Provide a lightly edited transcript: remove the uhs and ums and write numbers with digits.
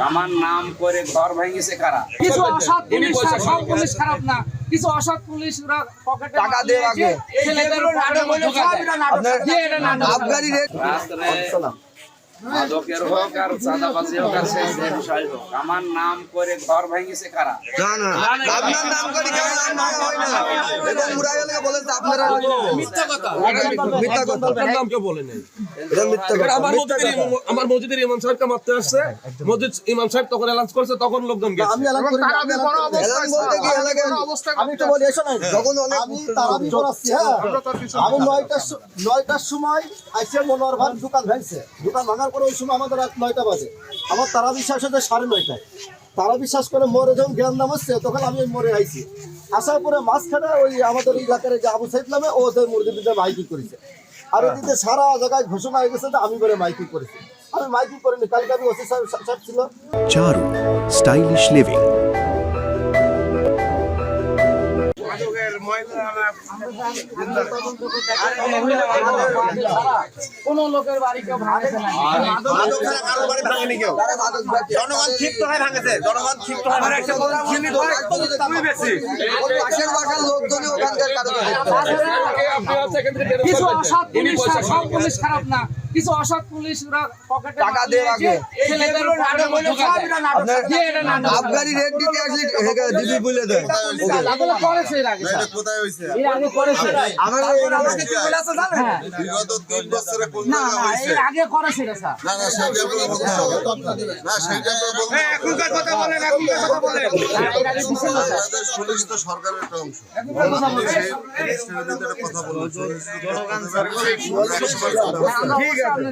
আমার নাম করে ঘর ভেঙেছে কারা? কিছু অসৎ পুলিশ, সব পুলিশ খারাপ না, কিছু অসৎ পুলিশ ওরা পকেটে টাকা দিয়ে আগে ছেলেদের আবগারি রেট মাদকের হোক আর চাঁদাবাজি হোক আর সেই যে বিষয় হোক, আমার নাম করে ঘর ভেঙেছে কারা? না না আপনার নাম করে কেউ নাম ভাঙা হয় না। এটা মুরাইলে বলেন যে আপনারা মিথ্যা কথা। মিথ্যা কথা। আপনার নাম কেউ বলে নাই। এটা মিথ্যা কথা। আমার মসজিদের ইমাম সাহেবকে মারতে আসছে, মসজিদ ইমাম সাহেব তখন এলাচ করছে, তখন লোকজন গেছে। আমি এলান করি না, আমি এলান বলতে কি এলাকায় আমি তো বলি এসো না যখন অনেক আমি তারাবি পড়াচ্ছি, হ্যাঁ আমি 9টার সময় আইসে মনোয়ার ভাই দোকান ভাঙছে। দোকান ভাঙার পরে ওই সময় আমাদের রাত 9টা বাজে। আমার তারা বিশ্বাস হচ্ছে 9:30। তারা বিশ্বাস করে মোড়ে যখন জ্ঞান নাম হচ্ছে তখন আমি মোড়ে আইছি। আসার পরে মাঝখানে ওই আমাদের এলাকার যে আবু সাইদ নামে ও ওদের মুরগিদের মাইকিং করেছে। আর এদিকে সারা জায়গায় ঘোষণা হয়ে গেছে যে আমি করে মাইকিং করেছি। আমি মাইকিং করিনি, কালকে আমি ওসি সাহেব ছিল। চারু স্টাইলিশ লিভিং। কোন লোকের বাড়ি কেউ ভাঙছে না। জনগণ ক্ষিপ্ত হয়ে ভাঙেছে, জনগণ ক্ষিপ্ত হয়ে ভাঙেছে। পাশের বাসার লোকজন ওখানকার কিছু অসৎ পুলিশ, সব পুলিশ খারাপ না, কিছু অসৎ পুলিশ ওরা পকেটে টাকা দিয়ে আগে ছেলেদের আবগারি রেট দিতে আসলে দিদি বলে দেয় এগুলো করেছে এর আগে, কোথায় হইছে? এর আগে করেছে। আমার আমাকে কি বলেছে জানেন? বিগত 3 বছরে কোন না জায়গা না হইছে? এর আগে করেছে এটা স্যার। না না সেটা তো বলতে হবে। না সেটা তো বলতে হবে। এখনকার কথা বলেন, এখনকার কথা বলেন। বাংলাদেশ পুলিশ তো সরকারের একটা অংশ। সেই পুলিশের ভিতরে কথা বলুন। জনগণ ঠিক আছে।